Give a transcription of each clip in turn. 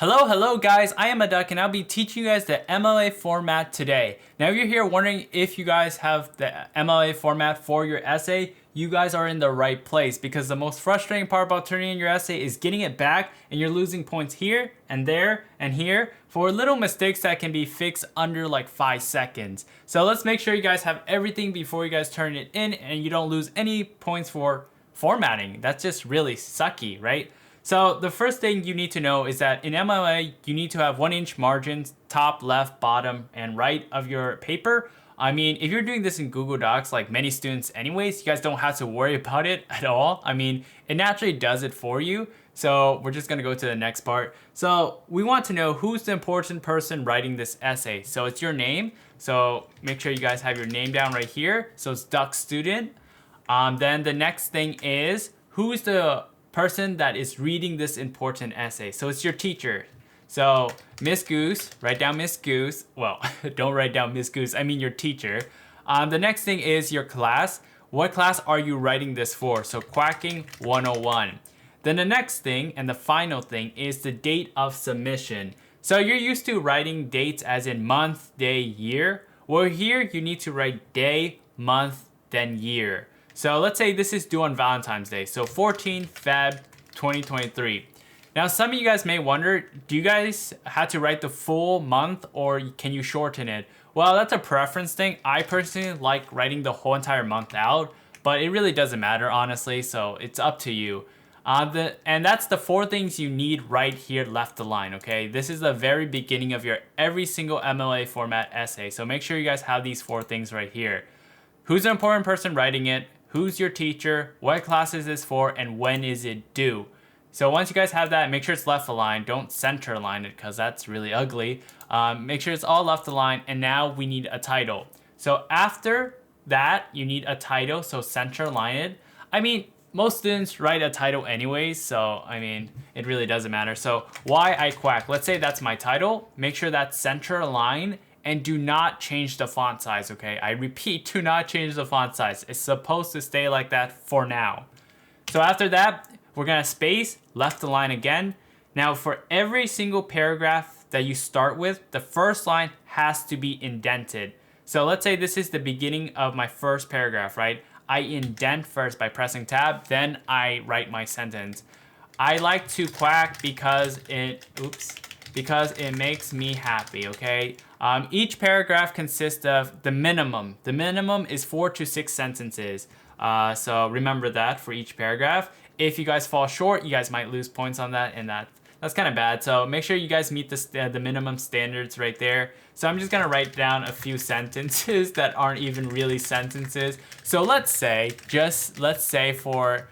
Hello guys, I am a duck and I'll be teaching you guys the MLA format today. Now if you're here wondering if you guys have the MLA format for your essay, you guys are in the right place because the most frustrating part about turning in your essay is getting it back and you're losing points here and there and here for little mistakes that can be fixed under like 5 seconds. So let's make sure you guys have everything before you guys turn it in and you don't lose any points for formatting. That's just really sucky, right? So the first thing you need to know is that in MLA, you need to have 1-inch margins, top, left, bottom, and right of your paper. I mean, if you're doing this in Google Docs, like many students anyways, you guys don't have to worry about it at all. I mean, it naturally does it for you. So we're just gonna go to the next part. So we want to know who's the important person writing this essay. So it's your name. So make sure you guys have your name down right here. So it's Duck Student. Then the next thing is who's the person that is reading this important essay. So it's your teacher. So Miss Goose, write down Miss Goose. Well, don't write down Miss Goose, I mean your teacher. The next thing is your class. What class are you writing this for? So Quacking 101. Then the next thing and the final thing is the date of submission. So you're used to writing dates as in month, day, year. Well, here you need to write day, month, then year. So let's say this is due on Valentine's Day. So 14 Feb 2023. Now some of you guys may wonder, do you guys have to write the full month or can you shorten it? Well, that's a preference thing. I personally like writing the whole entire month out, but it really doesn't matter honestly, so it's up to you. And that's the 4 things you need right here left align, okay? This is the very beginning of your every single MLA format essay. So make sure you guys have these 4 things right here. Who's the important person writing it? Who's your teacher? What class is this for? And when is it due? So once you guys have that, make sure it's left aligned. Don't center align it because that's really ugly. Make sure it's all left aligned. And now we need a title. So after that, you need a title. So center align it. I mean, most students write a title anyways. So, I mean, it really doesn't matter. So why I quack? Let's say that's my title. Make sure that's center align. And do not change the font size, okay? I repeat, do not change the font size. It's supposed to stay like that for now. So after that, we're gonna space, left align again. Now for every single paragraph that you start with, the first line has to be indented. So let's say this is the beginning of my first paragraph, right? I indent first by pressing tab, then I write my sentence. I like to quack because it makes me happy, okay? Each paragraph consists of the minimum. The minimum is 4 to 6 sentences. So remember that for each paragraph. If you guys fall short, you guys might lose points on that, and that's kind of bad. So make sure you guys meet the minimum standards right there. So I'm just gonna write down a few sentences that aren't even really sentences. So let's say for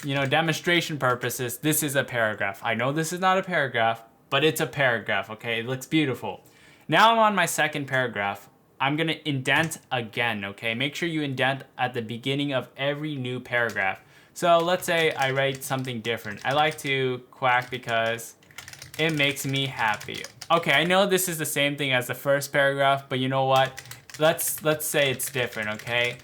demonstration purposes, this is a paragraph. I know this is not a paragraph, but it's a paragraph, okay? It looks beautiful. Now I'm on my second paragraph. I'm gonna indent again, okay? Make sure you indent at the beginning of every new paragraph. So let's say I write something different. I like to quack because it makes me happy. Okay, I know this is the same thing as the first paragraph, but you know what? Let's say it's different, okay?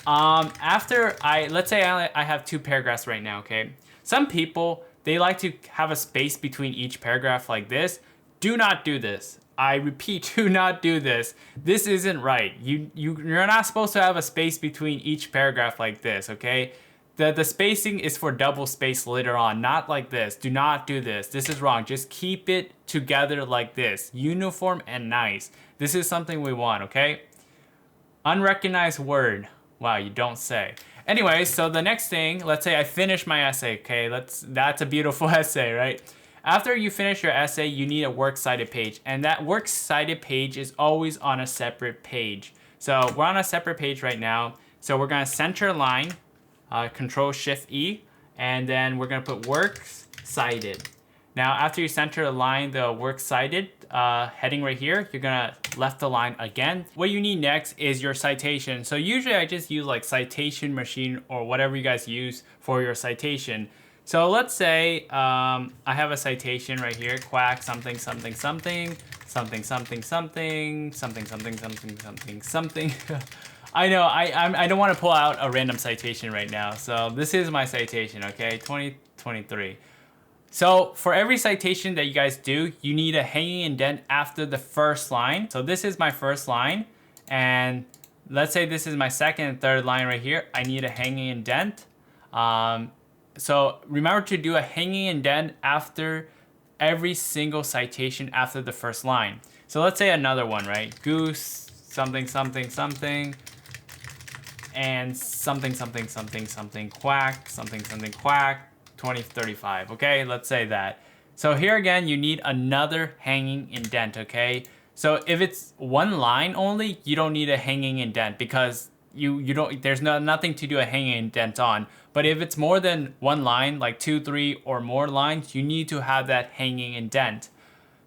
Let's say I have 2 paragraphs right now, okay? Some people, they like to have a space between each paragraph like this. Do not do this. I repeat, do not do this. This isn't right. You're not supposed to have a space between each paragraph like this, okay? The spacing is for double space later on, not like this. Do not do this. This is wrong. Just keep it together like this. Uniform and nice. This is something we want, okay? Unrecognized word. Wow, you don't say. Anyway, so the next thing, let's say I finish my essay, okay? That's a beautiful essay, right? After you finish your essay, you need a works cited page, and that works cited page is always on a separate page. So we're on a separate page right now. So we're gonna center line, Control-Shift-E, and then we're gonna put works cited. Now after you center align the works cited heading right here, you're gonna left align again. What you need next is your citation. So usually I just use like citation machine or whatever you guys use for your citation. So let's say I have a citation right here, quack something something something something something something something something something something something. I know I don't want to pull out a random citation right now. So this is my citation, okay, 2023. So for every citation that you guys do, you need a hanging indent after the first line. So this is my first line, and let's say this is my second and third line right here. I need a hanging indent. So remember to do a hanging indent after every single citation after the first line. So let's say another one, right? Goose, something, something, something, and something, something, something, something, quack, something, something, quack, 2035, okay? Let's say that. So here again, you need another hanging indent, okay? So if it's one line only, you don't need a hanging indent because you don't, there's nothing to do a hanging indent on. But if it's more than one line, like 2, 3, or more lines, you need to have that hanging indent.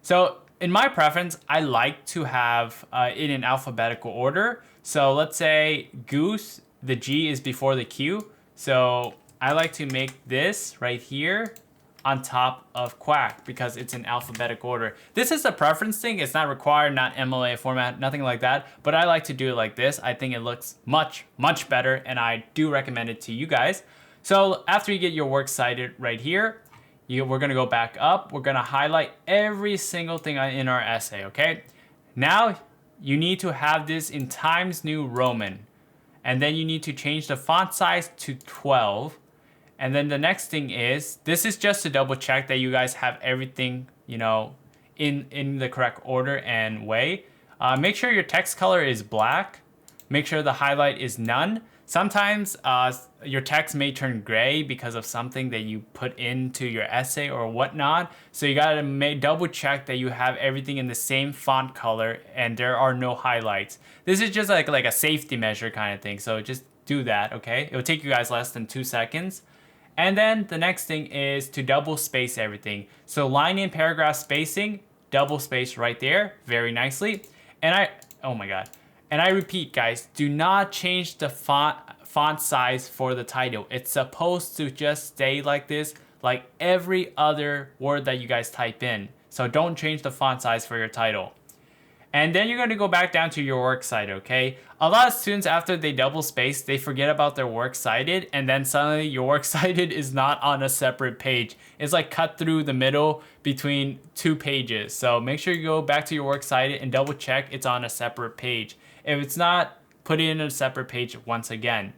So in my preference, I like to have it in alphabetical order. So let's say goose, the G is before the Q. So I like to make this right here on top of quack because it's in alphabetical order. This is a preference thing. It's not required, not MLA format, nothing like that. But I like to do it like this. I think it looks much, much better, and I do recommend it to you guys. So after you get your works cited right here, we're gonna go back up. We're gonna highlight every single thing in our essay, okay? Now you need to have this in Times New Roman. And then you need to change the font size to 12. And then the next thing is, this is just to double check that you guys have everything, you know, in the correct order and way. Make sure your text color is black. Make sure the highlight is none. Sometimes your text may turn gray because of something that you put into your essay or whatnot. So you gotta double check that you have everything in the same font color and there are no highlights. This is just like a safety measure kind of thing. So just do that, okay? It will take you guys less than 2 seconds. And then the next thing is to double space everything. So line in paragraph spacing, double space right there, very nicely. And oh my God. And I repeat, guys, do not change the font size for the title. It's supposed to just stay like this, like every other word that you guys type in. So don't change the font size for your title. And then you're going to go back down to your works cited, okay? A lot of students, after they double space, they forget about their works cited, and then suddenly your works cited is not on a separate page. It's like cut through the middle between 2 pages. So make sure you go back to your works cited and double check it's on a separate page. If it's not, put it in a separate page once again.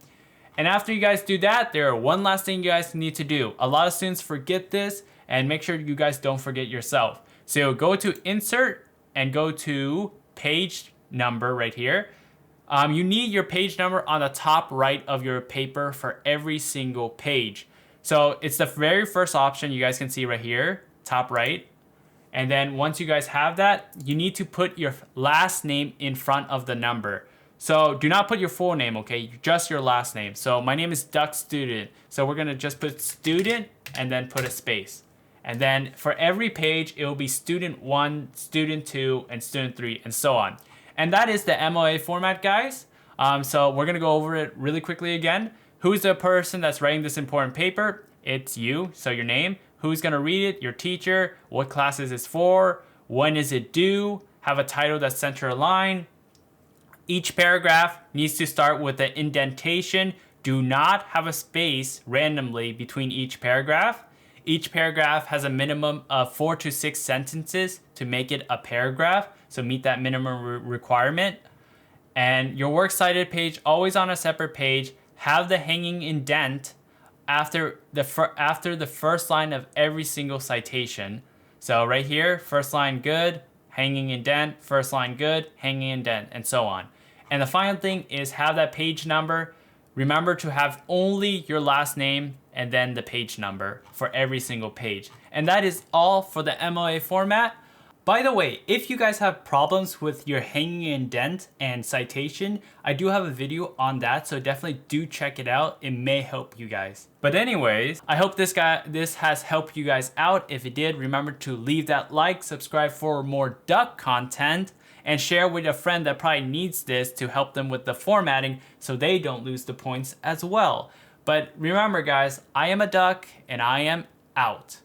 And after you guys do that, there are one last thing you guys need to do. A lot of students forget this, and make sure you guys don't forget yourself. So go to Insert and go to Page Number right here. You need your page number on the top right of your paper for every single page. So it's the very first option you guys can see right here, top right. And then once you guys have that, you need to put your last name in front of the number. So do not put your full name, okay? Just your last name. So my name is DuckStudent. So we're gonna just put student and then put a space. And then for every page, it will be student 1, student 2, and student 3, and so on. And that is the MLA format, guys. So we're gonna go over it really quickly again. Who's the person that's writing this important paper? It's you, so your name. Who's gonna read it? Your teacher. What class is this for? When is it due? Have a title that's center aligned. Each paragraph needs to start with an indentation. Do not have a space randomly between each paragraph. Each paragraph has a minimum of 4 to 6 sentences to make it a paragraph, so meet that minimum requirement. And your works cited page, always on a separate page. Have the hanging indent after the first line of every single citation. So right here, first line good, hanging indent, first line good, hanging indent, and so on. And the final thing is have that page number. Remember to have only your last name and then the page number for every single page. And that is all for the MLA format. By the way, if you guys have problems with your hanging indent and citation, I do have a video on that, so definitely do check it out. It may help you guys. But anyways, I hope this has helped you guys out. If it did, remember to leave that like, subscribe for more duck content, and share with a friend that probably needs this to help them with the formatting so they don't lose the points as well. But remember guys, I am a duck and I am out.